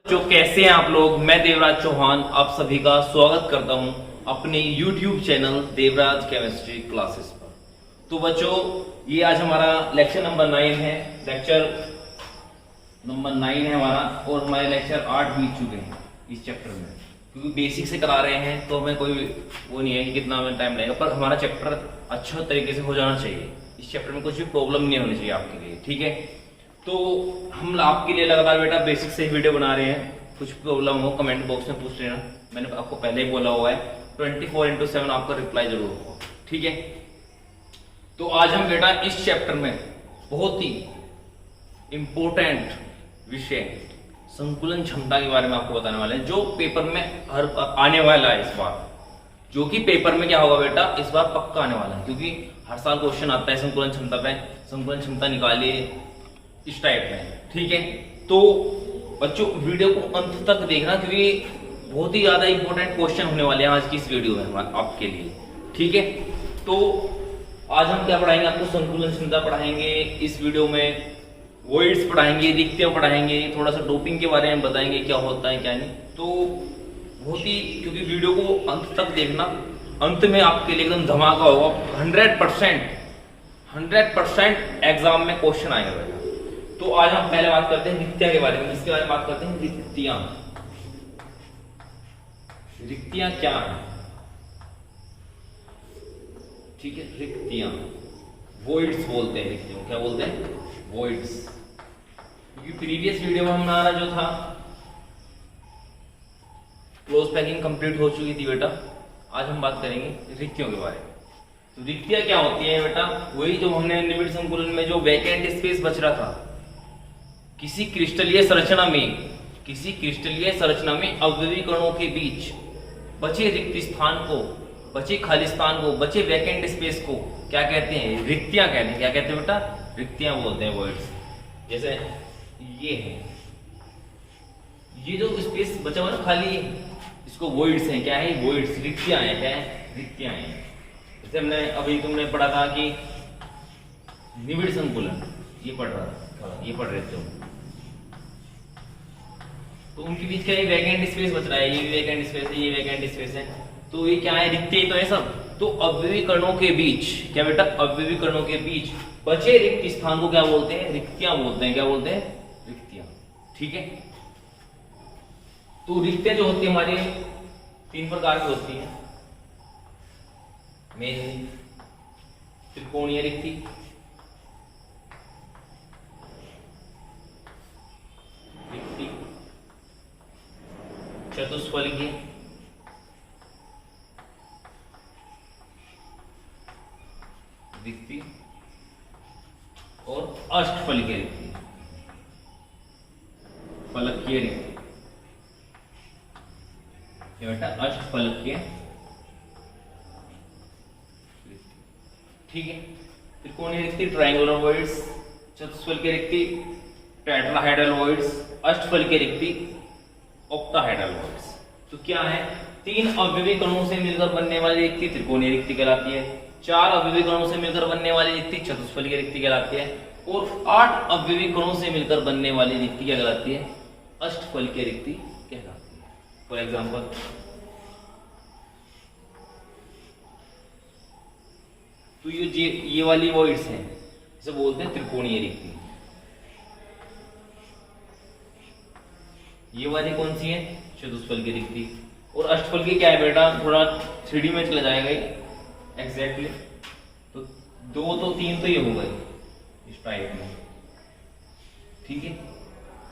जो कैसे हैं आप लोग। मैं देवराज चौहान आप सभी का स्वागत करता हूं अपने YouTube channel Devraj chemistry classes पर। तो बच्चों, ये आज हमारा लेक्चर नंबर 9 है। लेक्चर नंबर 9 है हमारा, और हमारे लेक्चर 8 बीत चुके हैं इस चैप्टर में। क्योंकि बेसिक से करा रहे हैं तो हमें कोई वो नहीं है कि कितना हमें टाइम लगेगा, पर हमारा चैप्टर अच्छा तरीके से हो जाना चाहिए। इस चैप्टर में कुछ भी प्रॉब्लम नहीं होनी चाहिए आपके लिए, ठीक है। तो हम आपके लिए लगातार बेटा बेसिक से वीडियो बना रहे हैं। कुछ प्रॉब्लम हो कमेंट बॉक्स में पूछ लेना, मैंने आपको पहले ही बोला हुआ है 24/7 आपका रिप्लाई जरूर हो, ठीक है। तो आज हम बेटा इस चैप्टर में बहुत ही इंपॉर्टेंट विषय संकुलन क्षमता के बारे में आपको बताने वाले हैं, जो पेपर में हर आने वाला है इस बार। जो कि पेपर में क्या होगा बेटा इस बार पक्का आने वाला है, क्योंकि हर साल क्वेश्चन आता है संकुलन क्षमता पे, संकुलन क्षमता निकालिए इस टाइप में, ठीक है। तो बच्चों वीडियो को अंत तक देखना, क्योंकि बहुत ही ज्यादा इंपॉर्टेंट क्वेश्चन होने वाले हैं आज की इस वीडियो में आपके लिए, ठीक है। तो आज हम क्या पढ़ाएंगे आपको, संकुलन क्षमता पढ़ाएंगे इस वीडियो में, वॉइड्स पढ़ाएंगे, रिक्तियां पढ़ाएंगे, थोड़ा सा डोपिंग के बारे में बताएंगे क्या होता है क्या नहीं। तो बहुत ही, क्योंकि वीडियो को अंत तक देखना, अंत में आपके लिए एकदम धमाका होगा। 100% एग्जाम में क्वेश्चन आएगा बेटा। तो आज हम पहले बात करते हैं रिक्तियां के बारे में। इसके बारे में बात करते हैं रिक्तियां। रिक्तियां क्या है, ठीक है। रिक्तियां वॉइड्स बोलते हैं, रिक्तियों क्या बोलते हैं, वॉइड्स। क्योंकि प्रीवियस वीडियो में हमारा जो था क्लोज पैकिंग कंप्लीट हो चुकी थी बेटा। आज हम बात करेंगे रिक्तियों के बारे में। तो रिक्तियां क्या होती है बेटा, वही जो हमने निबिड़ संकुलन में जो वैकेंट स्पेस बच रहा था, किसी क्रिस्टलीय संरचना में अवयवी कणों के बीच बचे रिक्त स्थान को, बचे खाली स्थान को, बचे वैकेंट स्पेस को क्या कहते हैं, रिक्तियां कहते हैं। क्या कहते हैं बेटा, रिक्तियां बोलते हैं, वॉइड्स। जैसे ये है, ये जो स्पेस बचा हुआ ना खाली, इसको वॉइड्स हैं। क्या है, वॉइड्स, रिक्तियां हैं। क्या है, रिक्तियां हैं। जैसे हमने अभी तुमने पढ़ा था कि निबिड़ संकुलन, ये पढ़ रहा था, ये पढ़ रहे थे, तो उनके बीच का ये वैकेंट स्पेस बच रहा है, ये वैकेंट स्पेस है, ये वैकेंट स्पेस है। तो ये क्या है, रिक्तियां तो है सब। तो अवयवी कणों के बीच, क्या बेटा, अवयवी कणों के बीच बचे रिक्त स्थान को क्या बोलते हैं, रिक्तियां बोलते हैं। क्या बोलते हैं, रिक्तियां, ठीक है। तो रिक्तियां जो होती है हमारी 3 प्रकार की होती है। मेन त्रिकोणीय रिक्ति, चतुष्फलकीय, रिक्ति, और अष्टफलकीय रिक्ति, फलकीय रिक्ति। क्या बेटा, अष्टफलकीय रिक्ति, ठीक है। त्रिकोणीय रिक्ति ट्रायंगुलर वॉइड्स, चतुष्फलकीय रिक्ति टेट्राहेड्रल वॉइड्स, अष्टफलकीय रिक्ति ऑक्टाहेड्रल वॉइड्स। तो क्या है, 3 अवयवी कणों से मिलकर बनने वाली रिक्ति त्रिकोणीय रिक्ति कहलाती है, 4 अवयवी कणों से मिलकर बनने वाली रिक्ति चतुष्फलकीय रिक्ति कहलाती है, और 8 अवयवी कणों से मिलकर बनने वाली रिक्ति क्या कहलाती है, अष्टफलकीय रिक्ति कहलाती है। फॉर एग्जाम्पल, तो ये वाली वॉइड्स हैं, इसे बोलते हैं त्रिकोणीय रिक्ति। ये वाली कौन सी है, चतुष्फलकीय रिक्ति। और अष्टफलकीय क्या है बेटा, थोड़ा 3D में चला जाएगा एग्जैक्टली। तो 2 तो 3 तो ये हो गए इस टाइप में, ठीक है।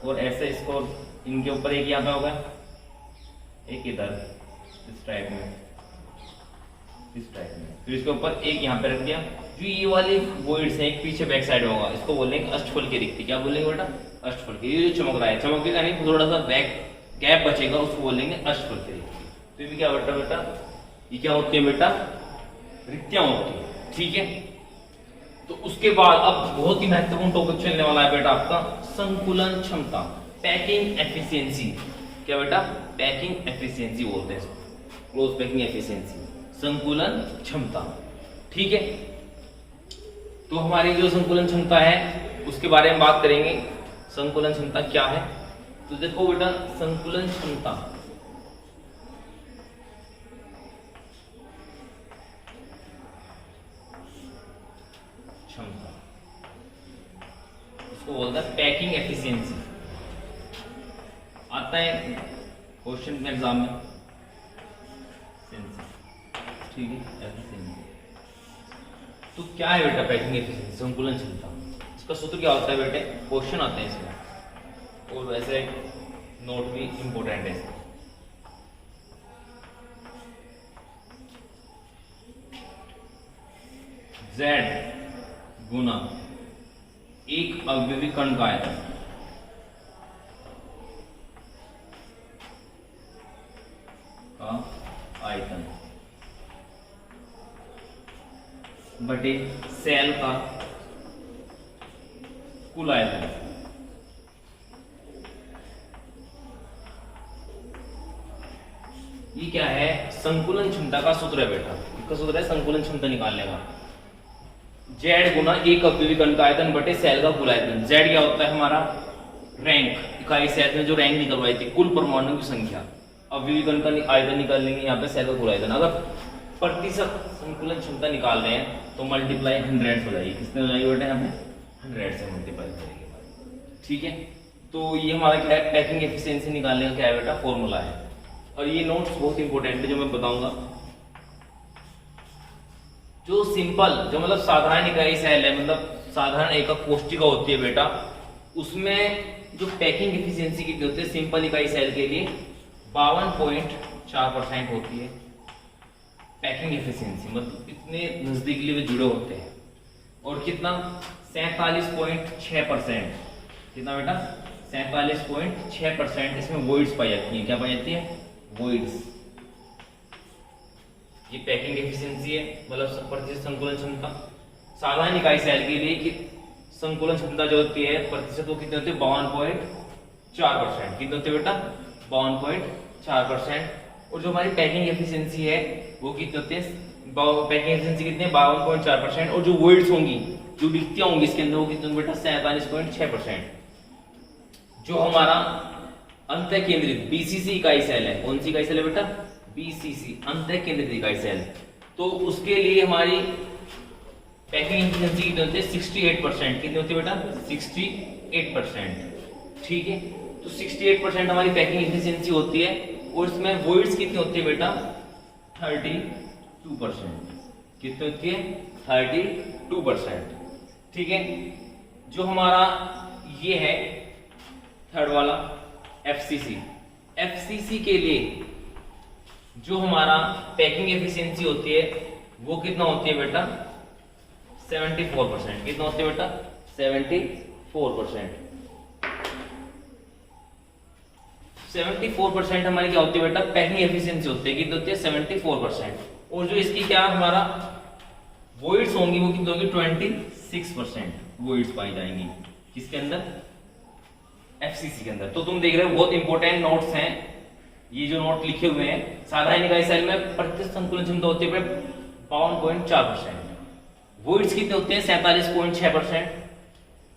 और ऐसे इसको इनके ऊपर एक यहाँ पे होगा, एक इधर इस टाइप में, इस टाइप में, फिर इसके ऊपर एक यहाँ पे रख दिया। जो ये वाली वॉइड्स हैं, एक पीछे बैक साइड में होगा, इसको बोलेंगे अष्टफलकीय रिक्ति। क्या बोलेंगे बेटा, अष्टफलकीय। ये जो चमक रहा है, चमकेगा नहीं, थोड़ा सा बैक गैप बचेगा, उसको बोलेंगे अष्टफलकीय रिक्ति। तो ये क्या बेटा, ये क्या होती है बेटा, रिक्तियां होती है, ठीक है। तो उसके बाद अब बहुत ही महत्वपूर्ण टॉपिक चलने वाला है बेटा आपका, संकुलन क्षमता, पैकिंग एफिशिएंसी। क्या बेटा, पैकिंग एफिशिएंसी बोलते हैं, क्लोज पैकिंग एफिशिएंसी, संकुलन क्षमता, ठीक है। तो हमारी जो संकुलन क्षमता है उसके बारे में बात करेंगे। संकुलन क्षमता क्या है, तो देखो बेटा संकुलन क्षमता उसको बोलता है पैकिंग एफिशिएंसी। आता है क्वेश्चन एग्जाम में, ठीक है एफिशिएंसी। तो क्या है बेटा पैकिंग एफिशिएंसी, संकुलन क्षमता? इसका सूत्र क्या होता है बेटे? क्वेश्चन आते हैं इसमें, और वैसे नोट भी इंपॉर्टेंट है इसमें। Z गुना एक अवयवी कण का आयतन बटे सेल का कुल आयतन। ये क्या है? संकुलन क्षमता का सूत्र है बेटा। इसका सूत्र है संकुलन क्षमता निकालने का, Z गुना एक अवयवी कण का आयतन बटे सेल का कुल आयतन। Z क्या होता है हमारा? रैंक, इकाई सेल में जो रैंक निकलवाई थी, कुल परमाणु की संख्या। अवयवी कण का आयतन निकाल लेंगे, यहाँ पे सेल का कुल आयतन। अगर प्रतिशत संकुलन क्षमता निकाल रहे हैं तो मल्टीप्लाई 100 हो जाएगी। किसने हो जाएगी बेटा? हमें 100 से मल्टीप्लाई करेंगे, ठीक है। तो ये हमारा क्या है? पैकिंग एफिशिएंसी निकालने का क्या है बेटा? फॉर्मूला है। और ये नोट्स बहुत इंपॉर्टेंट है जो मैं बताऊंगा। जो सिंपल, जो मतलब साधारण इकाई सेल है, मतलब साधारण एकक कोशिका होती है बेटा, उसमें जो पैकिंग एफिशिएंसी कितनी होती है सिंपल इकाई सेल के लिए? 52.4% होती है पैकिंग एफिशिएंसी। मतलब इतने नजदीकली वे जुड़े होते हैं। और कितना? 47.6%। कितना बेटा? 47.6% इसमें वॉइड्स पाई जाती है। क्या पाई जाती है? वॉइड्स। ये पैकिंग एफिशिएंसी है, मतलब प्रतिशत संकुलन क्षमता। साधारण इकाई सेल के लिए कि संकुलन क्षमता जो होती है प्रतिशत, वो कितनी होती है? 52.4%। कितनी होती है बेटा? 52.4%। और जो हमारी पैकिंग एफिशिएंसी है वो कितनी होती है? पैकिंग एफिशिएंसी कितनी है? 52.4%। और जो वॉइड्स होंगी, जो रिक्तियां होंगी इसके अंदर, वो कितनी होंगी बेटा? 47.6%। जो हमारा अंतः केंद्रित बीसीसी इकाई सेल है, कौन सी इकाई सेल है बेटा? बीसीसी, अंतः केंद्रित इकाई सेल। तो उसके लिए हमारी पैकिंग एफिशिएंसी कितनी होती है? 68%। कितनी होती है बेटा? 68%, ठीक है। तो 68% हमारी पैकिंग एफिशिएंसी होती है। और इसमें वॉइड्स कितनी होती है बेटा? 32%। कितनी होती है? 32%, ठीक है। जो हमारा ये है थर्ड वाला एफसीसी, एफसीसी के लिए जो हमारा पैकिंग एफिशिएंसी होती है वो कितना होती है बेटा? 74%। कितना होती है बेटा? 74%। 74% हमारी क्या होती है बेटा? पैकिंग एफिशिएंसी होती है। कितनी होती है? 74%। और जो इसकी क्या हमारा वॉइड्स होंगी वो कितनी होंगी? 26% वॉइड्स पाई जाएंगी। किसके अंदर? एफसीसी के अंदर। तो तुम देख रहे हो बहुत इंपॉर्टेंट नोट्स हैं ये जो नोट लिखे हुए हैं। साधारण इकाई सेल में प्रतिशत संकुलन क्षमता होती है 52.4%। वॉइड्स कितने होते हैं? 47.6%।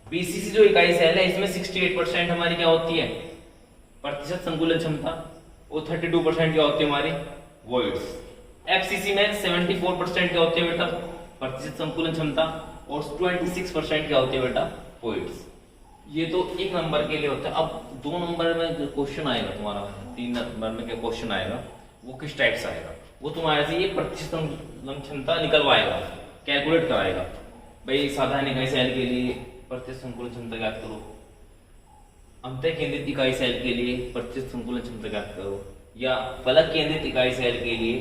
बीसीसी जो इकाई सेल है इसमें 68% हमारी क्या होती है? प्रतिशत संकुलन क्षमता। और 32% क्या होती है हमारी? वॉइड्स। एफसीसी में 74% क्या होती है बेटा? प्रतिशत संकुलन क्षमता। और 26% क्या होती है बेटा? वॉइड्स। ये तो एक नंबर के लिए होता है। अब 2 नंबर में जो क्वेश्चन आएगा तुम्हारा, 3 नंबर में क्या क्वेश्चन आएगा, वो किस टाइप से आएगा? वो तुम्हारे से ये प्रतिशत संकुलन क्षमता निकलवाएगा, कैलकुलेट कराएगा। भाई साधारण इकाई सेल के लिए प्रतिशत संकुलन क्षमता ज्ञात करो, अंतः केंद्रित इकाई सेल के लिए प्रतिशत संकुलन क्षमता ज्ञात करो, या फलक केंद्रित इकाई सेल के लिए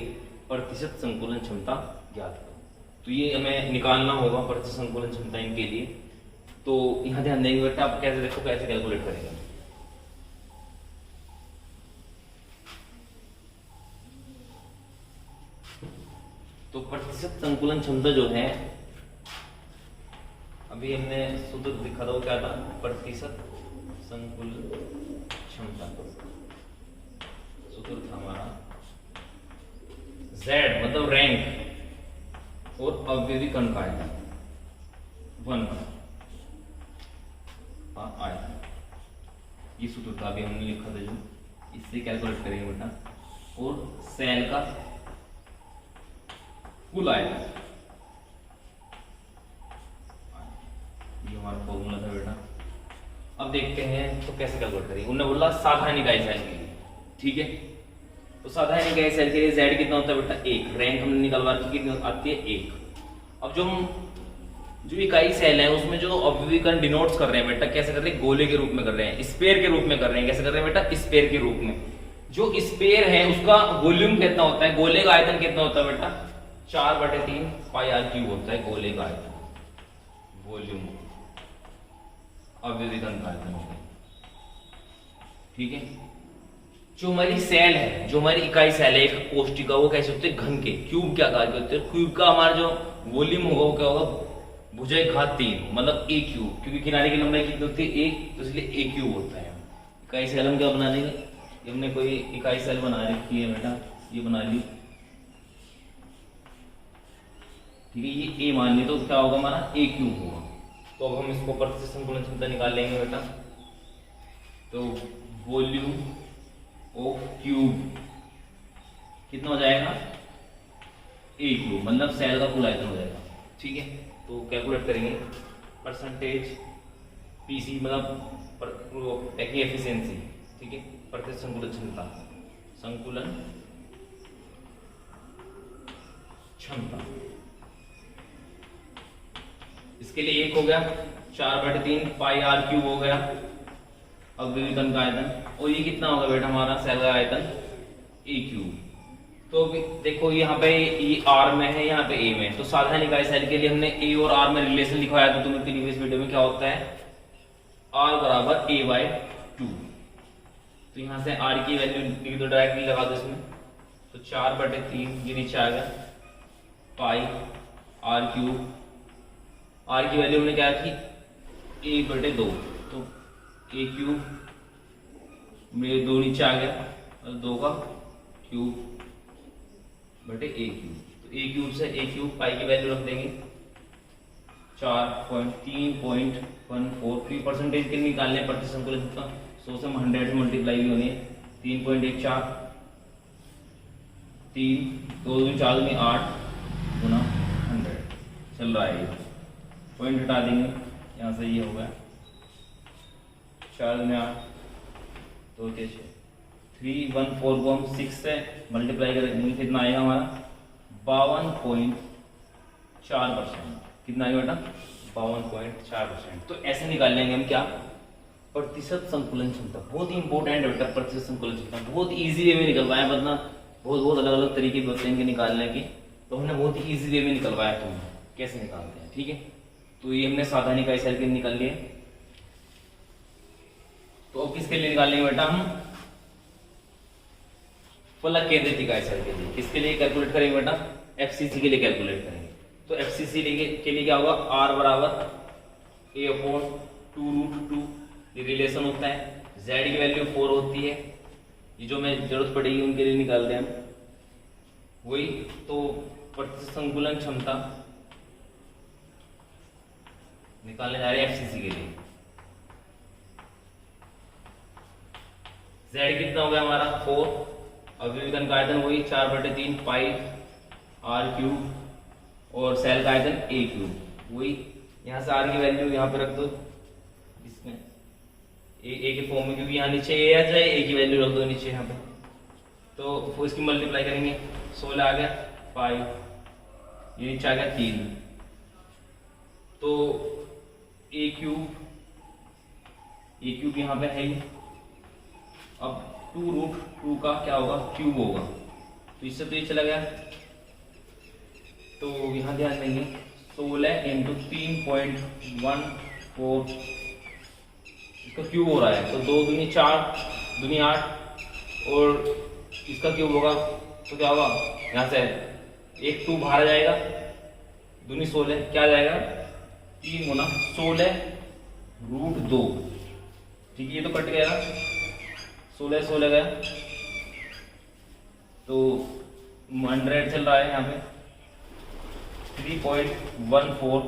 प्रतिशत संकुलन क्षमता ज्ञात करो। तो ये हमें निकालना होगा प्रतिशत संकुलन क्षमता इनके लिए। तो यहाँ ध्यान देंगे बेटा, आप कैसे देखो कैसे कैलकुलेट करेंगे। तो प्रतिशत संकुलन क्षमता जो है, अभी हमने सूत्र दिखा था वो क्या था? प्रतिशत संकुलन क्षमता सूत्र था हमारा Z मतलब रैंक और अवयवी कण का आयतन 1 आयतन। ये सूत्र था, अभी हमने लिखा था जो, इससे कैलकुलेट करेंगे बेटा। और सेल का कुल आयतन, ये हमारा फॉर्मूला था बेटा। अब देखते हैं तो कैसे कैलकुलेट करेंगे। उन्होंने बोला साधारण इकाई सेल के लिए, ठीक है। तो साधारण इकाई सेल के लिए z कितना होता है बेटा 1, रैंक हमने निकलवा रखी कितनी आती है 1। अब जो हम जो इकाई सेल है उसमें जो अभिविकर्ण डिनोट्स कर रहे हैं बेटा, कैसे कर रहे हैं, गोले के रूप में कर रहे हैं, स्पेयर के रूप में कर रहे हैं। कैसे कर रहे हैं बेटा, स्पेयर के रूप में। जो स्पेयर है उसका वॉल्यूम कितना होता है, गोले का आयतन कितना होता है बेटा 4/3 पाई r क्यूब होता है गोले का आयतन, वॉल्यूम अभिविकर्ण का आयतन होता है, ठीक है। जो हमारी सेल है, जो हमारी इकाई सेल है एक कोष्टिका, वो कैसे होते हैं घन के, क्यूब क्या कार्य होते हैं, क्यूब का हमारा जो वॉल्यूम होगा वो क्या होगा भुजाएं घात 3, मतलब a क्यूब, क्योंकि किनारे की लंबाई कितनी होती है 1, तो इसलिए a क्यूब होता है। इकाई सेल हम क्या बना देंगे, हमने कोई इकाई सेल बना रखी है बेटा, ये बना ली, ठीक है, ये a मान ली, तो क्या होगा हमारा a क्यूब होगा। तो अब हम इसको प्रतिशत संकुलन क्षमता निकाल लेंगे बेटा। तो वॉल्यूम ऑफ क्यूब कितना हो जाएगा a क्यूब, मतलब सेल का कुल आयतन हो जाएगा, ठीक है। तो कैलकुलेट करेंगे परसेंटेज पीसी, मतलब पैकिंग एफिशिएंसी, ठीक है, प्रतिशत संकुलन क्षमता, संकुलन क्षमता। इसके लिए 1 हो गया 4/3 पाई r क्यूब हो गया अभिविकर्ण का आयतन, और ये कितना होगा बेटा हमारा सेल का आयतन a क्यूब। तो देखो यहाँ पे ये r में है, यहाँ पे a में है। तो साधारण इकाई सेल के लिए हमने a और r में रिलेशन लिखवाया था तुम्हें प्रीवियस वीडियो में, क्या होता है r बराबर a/2। तो यहाँ से r की वैल्यू लिख दो, डायरेक्टली लगा दो इसमें। तो 4/3 ये नीचे आ गया पाई r क्यूब, r की वैल्यू हमने क्या रखी a/2, तो a क्यूब मेरे 2 नीचे आ गया और 2 का क्यूब बटे a क्यूब। तो a क्यूब से a क्यूब पाई की वैल्यू रख देंगे 4.3.14। परसेंटेज के निकालने प्रतिशत संकुलन क्षमता 100 से 100 से मल्टीप्लाई भी होनी है, 3.14, 3 2 दूनी 4 दूनी 8 गुना 100 चल रहा है। पॉइंट हटा देंगे यहाँ से, ये हो गया 4 दूनी 8 2 के 6, 314 को हम 6 से मल्टीप्लाई करेंगे, कितना आएगा हमारा 52.4%। कितना आएगा बेटा 52.4%। तो ऐसे निकाल लेंगे हम क्या प्रतिशत संकुलन क्षमता। बहुत ही इंपॉर्टेंट है बेटा प्रतिशत संकुलन क्षमता, बहुत इजी वे में निकलवाया, वरना बहुत अलग अलग तरीके भी होते हैं इनके निकालने के, तो हमने बहुत ही इजी वे में निकलवाया तुम्हें कैसे निकालते हैं, ठीक है। तो ये हमने साधारण इकाई सेल के निकाल लिए। तो अब किसके लिए निकालेंगे बेटा हम फलक केंद्रित इकाई सेल के लिए। किसके लिए कैलकुलेट करेंगे बेटा एफसीसी के लिए कैलकुलेट करेंगे। तो एफसीसी के लिए क्या होगा r बराबर a/2√2, ये रिलेशन होता है। z की वैल्यू 4 होती है, ये जो मैं जरूरत पड़ेगी उनके लिए निकाल रहे हैं हम वही। तो प्रतिशत संकुलन क्षमता निकालने जा रहे हैं एफसीसी के लिए। z कितना हो गया हमारा 4, अभिविकर्ण का आयतन वही 4/3 पाई r क्यूब, और सेल का आयतन a क्यूब वही। यहाँ से r की वैल्यू यहाँ पे रख दो इसमें a के फॉर्म में, क्योंकि यहाँ नीचे a आ जाए, a की वैल्यू रख दो नीचे यहाँ पे। तो इसकी मल्टीप्लाई करेंगे 16 आ गया पाई, ये नीचे आ गया 3, तो a क्यूब यहाँ पे है ही। अब 2√2 का क्या होगा क्यूब होगा, तो इससे तो ये चला गया, तो यहाँ ध्यान देंगे 16 × 3.14 इसका क्यूब हो रहा है। तो 2 दूनी 4 दूनी 8 और इसका क्यूब होगा, तो क्या होगा यहाँ से 1 2 बाहर जाएगा, दूनी 16 क्या जाएगा 3 गुना 16√2, ठीक है। ये तो कट गया 16 गया, तो 100 चल रहा है यहाँ पे 3.14 × 100,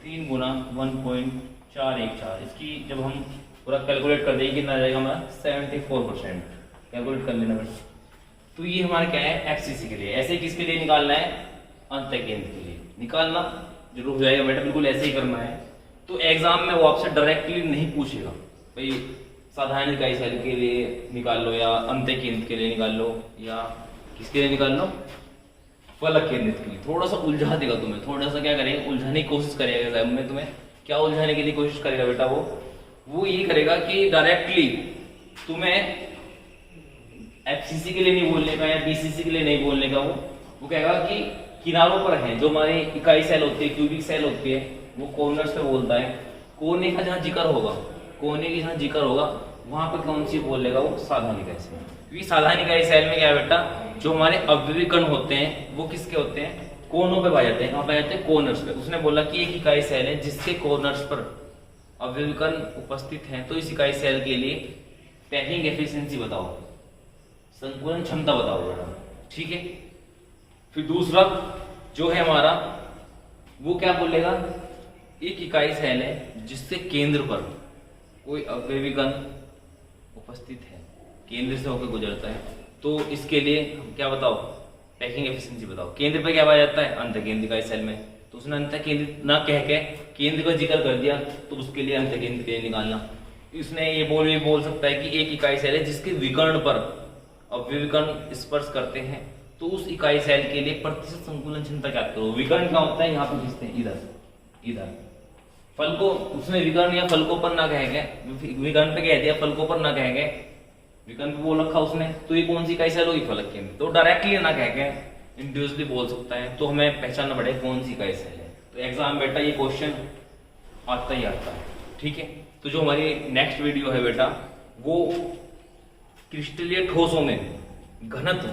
3 गुना 1.4 4 1 4, इसकी जब हम पूरा कैलकुलेट कर देंगे कितना आ जाएगा हमारा 74%। कैलकुलेट कर लेना बेटा। तो ये हमारा क्या है एफसीसी के लिए। ऐसे किसके लिए निकालना है, अंतकेंद्र के लिए निकालना जरूर हो जाएगा बेटा, बिल्कुल ऐसे ही करना है। तो एग्जाम में वो आपसे डायरेक्टली नहीं पूछेगा भाई साधारण इकाई सेल के लिए निकाल लो या अंतकेंद्र के लिए निकाल लो या किसके लिए निकाल लो, फलक केंद्रित के लिए। थोड़ा सा उलझा देगा तुम्हें, थोड़ा सा क्या करेगा उलझाने की कोशिश करेगा एग्जाम में। तुम्हें क्या उलझाने के लिए कोशिश करेगा बेटा, वो ये करेगा कि डायरेक्टली तुम्हें एफसीसी के लिए नहीं बोलने का या बीसीसी के लिए नहीं बोलने का। वो कहेगा कि किनारों पर है जो हमारी इकाई सेल होती है, क्यूबिक सेल होती है, वो कॉर्नर्स पे बोलता है। कोने का जहाँ जिक्र होगा, कोने की जहाँ जिक्र होगा वहां पर कौन सी बोल लेगा, वो साधारण इकाई सेल। क्योंकि साधारण इकाई सेल में क्या है बेटा, जो हमारे अवयवी कण होते हैं वो किसके होते हैं, कोनों पे पाए जाते हैं। कहाँ पाए जाते हैं, कॉर्नर्स पे। उसने बोला कि एक इकाई सेल है जिसके कॉर्नर्स पर अवयवी कण उपस्थित हैं, तो इस इकाई सेल के लिए पैकिंग एफिशिएंसी बताओ, संकुलन क्षमता बताओ बेटा, ठीक है। फिर दूसरा जो है हमारा वो क्या बोलेगा, एक इकाई सेल है जिससे केंद्र पर कोई अवयवी कण उपस्थित है, केंद्र से होकर गुजरता है, तो इसके लिए क्या बताओ, पैकिंग एफिशिएंसी बताओ। केंद्र पे क्या पाया जाता है, अंतकेंद्र इकाई सेल में। तो उसने अंतकेंद्र ना कह के केंद्र का जिक्र कर दिया, तो उसके लिए अंतकेंद्र के लिए निकालना। इसने ये बोल सकता है कि एक इकाई सेल है जिसके विकर्ण पर अवयवी कण स्पर्श करते हैं, तो उस इकाई सेल के लिए प्रतिशत संकुलन क्षमता क्या करो। विकर्ण क्या होता है, यहाँ पे खींचते हैं, इधर फलको। उसने विकर्ण या फलकों पर ना कहेंगे, विकर्ण पे कह दिया, फलकों पर ना कहेंगे, विकर्ण पे बोल रखा उसने, तो ये कौन सी इकाई सेल होगी, फलक केंद्र। तो डायरेक्टली ना कहेंगे, इंडिविजुअली बोल सकता है, तो हमें पहचानना पड़ेगा कौन सी इकाई सेल है। तो एग्जाम बेटा ये क्वेश्चन आता ही आता है, ठीक है। तो जो हमारी नेक्स्ट वीडियो है बेटा, वो क्रिस्टलीय ठोसों में घनत्व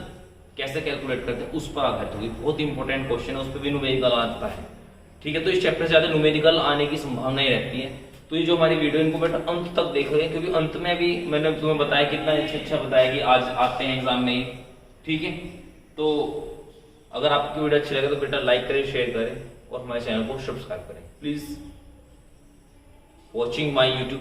कैसे कैलकुलेट करते हैं उस पर आधारित होगी। बहुत इंपॉर्टेंट क्वेश्चन है, उस पर भी न्यूमेरिकल आता है, ठीक है। तो इस चैप्टर से ज्यादा न्यूमेरिकल आने की संभावना ही रहती है। तो ये जो हमारी वीडियो, इनको बेटा अंत तक देख रहे हैं, क्योंकि अंत में भी मैंने तुम्हें बताया कितना अच्छा बताया कि आज आते हैं एग्जाम में ही, ठीक है। तो अगर आपकी वीडियो अच्छी लगे तो बेटा लाइक करें, शेयर करें और हमारे चैनल को सब्सक्राइब करें। Please watching my YouTube